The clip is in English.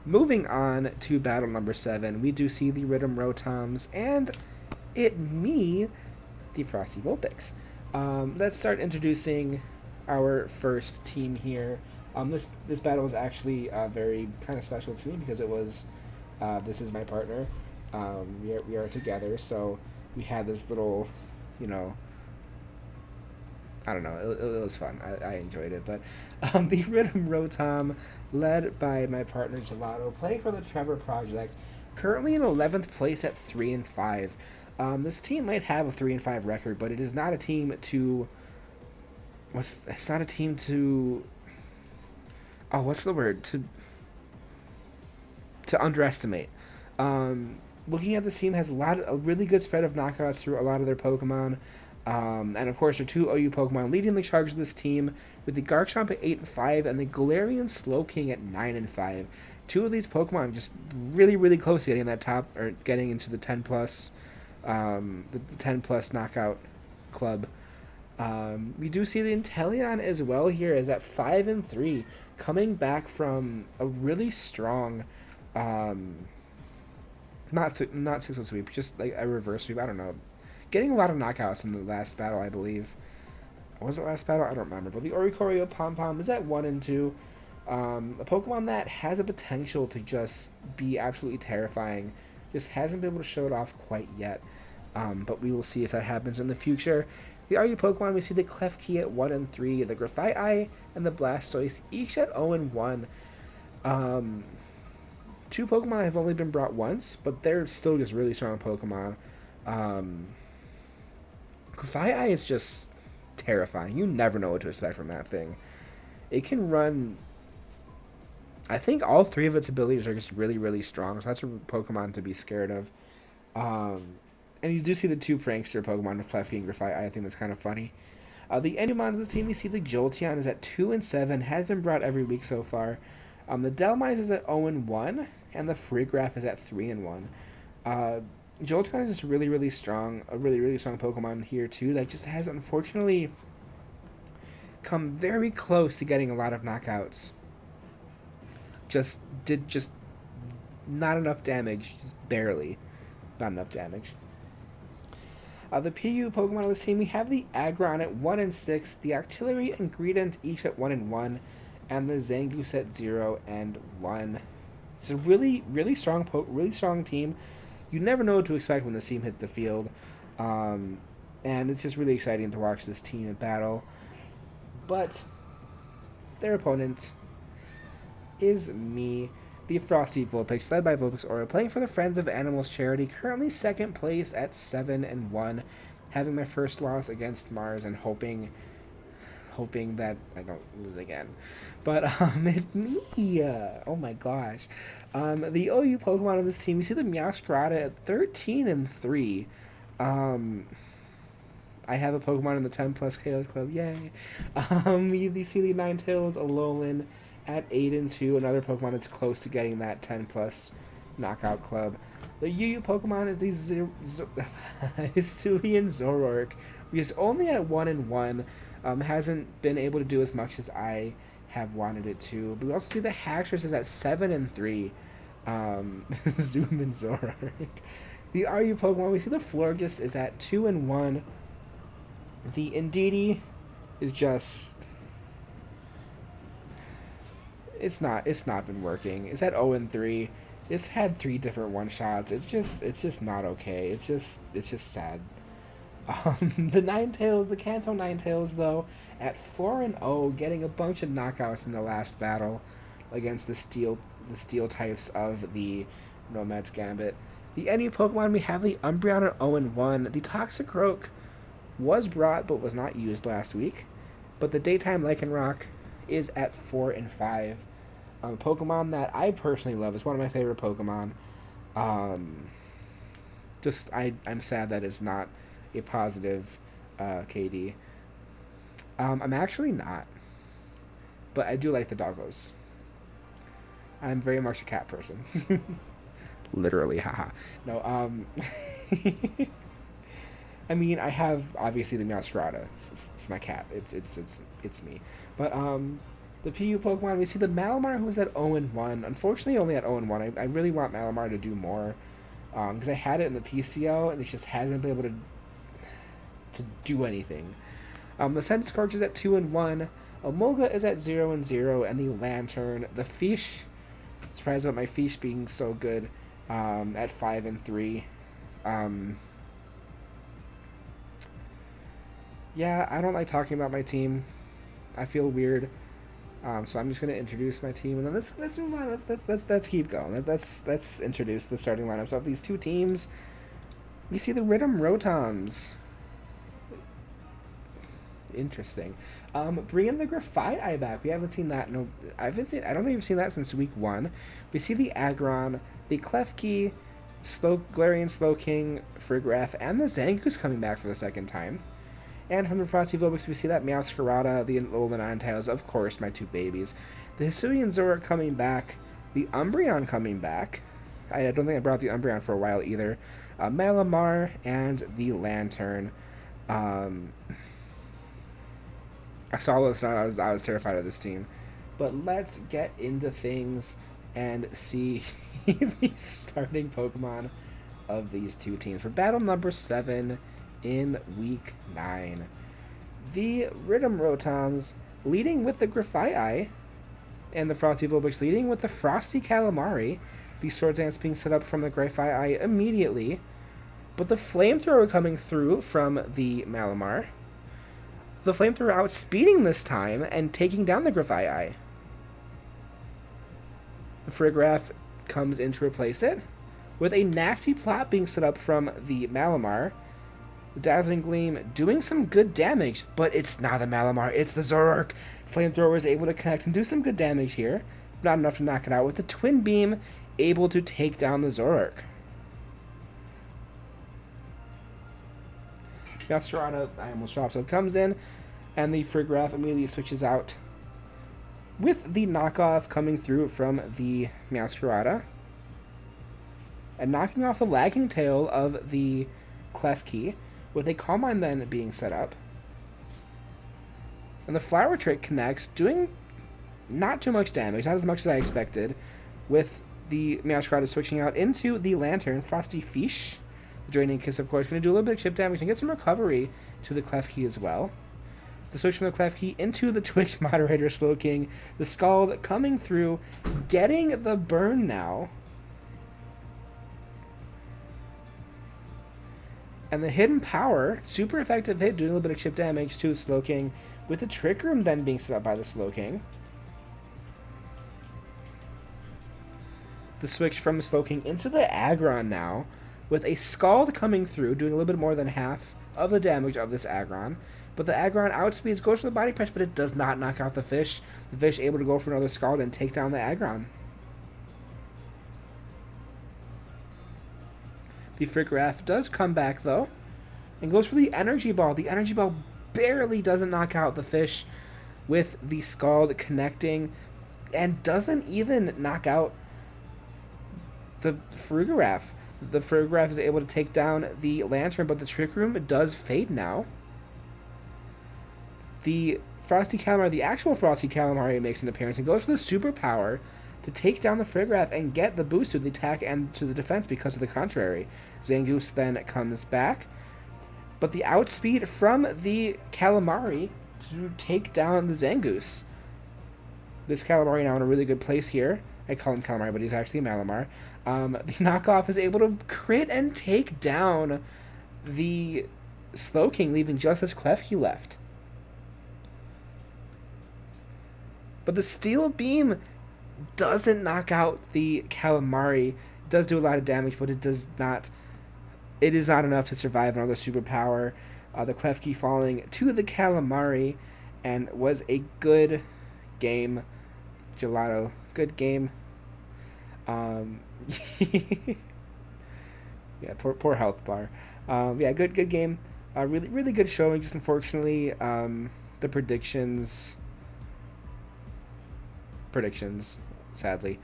Moving on to battle number 7, we do see the Riddim Rotoms and me, the Frosty Vulpix. Let's start introducing our first team here. This battle was actually very kind of special to me because it was this is my partner. We are together, so we had this little, you know, I don't know. It was fun. I enjoyed it. But the Rhythm Rotom, led by my partner Gelato, playing for the Trevor Project, currently in 11th place at 3-5. This team might have a 3-5 record, but it is not a team to. It's not a team to. Oh, what's the word to underestimate? Looking at this team has a really good spread of knockouts through a lot of their Pokemon. And of course, there are two OU Pokemon leading the charge of this team, with the Garchomp at 8-5 and the Galarian Slowking at 9-5. Two of these Pokemon just really, really close to getting that top or getting into the 10 plus, the 10 plus knockout club. We do see the Inteleon as well here is at 5-3, coming back from a really strong, um, not 6 sweep, just like a reverse sweep. I don't know, getting a lot of knockouts in the last battle, I believe. Was it last battle? I don't remember. But the Oricorio Pom Pom is at 1-2. A Pokemon that has a potential to just be absolutely terrifying. Just hasn't been able to show it off quite yet. But we will see if that happens in the future. The RU Pokemon, we see the Klefki at 1-3, the Grafaiai and the Blastoise each at 0-1. Two Pokemon have only been brought once, but they're still just really strong Pokemon. Grafaiai is just terrifying. You never know what to expect from that thing. It can run. I think all three of its abilities are just really, really strong. So that's a Pokemon to be scared of. And you do see the two prankster Pokemon of Klefki and Grafaiai. I think that's kind of funny. The Enumon of this team, we see the Jolteon is at 2-7, has been brought every week so far. The Delmise is at 0-1, and the Freegraph is at 3-1. Jolteon is just really, really strong. A really, really strong Pokemon here too. That just has unfortunately come very close to getting a lot of knockouts. Just not enough damage. Just barely, not enough damage. The PU Pokemon of this team, we have the Aggron at 1-6, the Octillery and Greedent each at 1-1, and the Zangoose at 0-1. It's a really, really strong, really strong team. You never know what to expect when this team hits the field. And it's just really exciting to watch this team in battle. But their opponent is me, the Frosty Vulpix, led by Vulpix Aura, playing for the Friends of Animals charity, currently second place at 7-1, having my first loss against Mars and hoping that I don't lose again. But it's me. Oh my gosh. The OU Pokemon of this team, we see the Meowscarada at 13-3. I have a Pokemon in the 10 plus Chaos Club. Yay. You see the Ninetales, Alolan at 8-2. Another Pokemon that's close to getting that 10 plus knockout club. The UU Pokemon is the Hisuian Zoroark, which is only at 1-1. Hasn't been able to do as much as I have wanted it to. But we also see the Haxorus is at 7-3. Zoom and Zoroark. The RU Pokemon, we see the Florges is at 2-1. The Indeedee is just. It's not been working. It's at 0-3. It's had 3 different one shots. It's just not okay. It's just sad. The Ninetales, the Kanto Ninetales, though, at 4-0, getting a bunch of knockouts in the last battle against the steel types of the Nomad's Gambit. The NU Pokemon, we have the Umbreon at 0-1. The Toxicroak was brought but was not used last week. But the Daytime Lycanroc is at 4-5. Pokemon that I personally love. It's one of my favorite Pokemon. I'm sad that it's not a positive KD. I'm actually not, but I do like the doggos. I'm very much a cat person. Literally, haha. No, I mean, I have obviously the Meowscarada. It's my cat. It's me. But The PU Pokemon, we see the Malamar, who was at 0-1. Unfortunately, only at 0-1. I really want Malamar to do more. Because I had it in the PCL, and it just hasn't been able to do anything. The Scorch is at 2-1. Omolga is at 0-0, and the Lantern, the Fish, surprised about my Fish being so good, at 5-3. Yeah, I don't like talking about my team. I feel weird. So I'm just gonna introduce my team, and then let's move on. Let's keep going. Let's introduce the starting lineups of these two teams. We see the Riddim Rotoms. Interesting. Bring in the Grafaiai back. We haven't seen that. No, I don't think we've seen that since week 1. We see the Aggron, the Klefki, Galarian Slowking, Frigoraph, and the Zangoose coming back for the second time. And from the Frosty Vulpix, we see that Meowscarada, the Alolan Ninetales, of course, my two babies. The Hisuian Zoroark coming back. The Umbreon coming back. I don't think I brought the Umbreon for a while either. Malamar and the Lantern. I saw this and I was terrified of this team. But let's get into things and see the starting Pokemon of these two teams. For battle number 7 in week 9. The Riddim Rotoms leading with the Grafaiai, and the Frosty Vulpix leading with the Frosty Calamari. The Sword Dance being set up from the Grafaiai immediately, but the Flamethrower coming through from the Malamar. The Flamethrower outspeeding this time and taking down the Grafaiai. The Frigoraph comes in to replace it, with a nasty plot being set up from the Malamar. The Dazzling Gleam doing some good damage, but it's not the Malamar, it's the Zoroark. Flamethrower is able to connect and do some good damage here. Not enough to knock it out, with the Twin Beam able to take down the Zoroark. Now Serrano, I almost dropped, so it comes in, and the Frigoraph immediately switches out, with the knockoff coming through from the Meowscarada, and knocking off the lagging tail of the Klefki, with a Calm Mind then being set up. And the Flower Trick connects, doing not too much damage, not as much as I expected, with the Meowscarada switching out into the Lantern. Frosty Fish, the Draining Kiss, of course, going to do a little bit of chip damage and get some recovery to the Klefki as well. The switch from the Klefki into the Twix Moderator Slowking, the Scald coming through, getting the burn now. And the Hidden Power, super effective hit, doing a little bit of chip damage to Slowking, with the Trick Room then being set up by the Slowking. The switch from the Slowking into the Aggron now, with a Scald coming through, doing a little bit more than half of the damage of this Aggron. But the Aggron outspeeds, goes for the body press, but it does not knock out the Fish. The Fish able to go for another Scald and take down the Aggron. The Frigoraph does come back, though, and goes for the Energy Ball. The Energy Ball barely doesn't knock out the Fish, with the Scald connecting, and doesn't even knock out the Frigoraph. The Frigoraph is able to take down the Lantern, but the Trick Room does fade now. The Frosty Calamari, the actual Frosty Calamari, makes an appearance and goes for the Superpower to take down the Frigoraph and get the boost to the attack and to the defense because of the contrary. Zangoose then comes back, but the outspeed from the Calamari to take down the Zangoose. This Calamari now in a really good place here. I call him Calamari, but he's actually a Malamar. The knockoff is able to crit and take down the Slowking, leaving just his Klefki left. But the Steel Beam doesn't knock out the Calamari. It does do a lot of damage, but it is not enough to survive another superpower. The Klefki falling to the Calamari, and was a good game. Gelato, good game. Yeah, poor health bar. Yeah, good game. Really good showing. Just unfortunately, the predictions, sadly,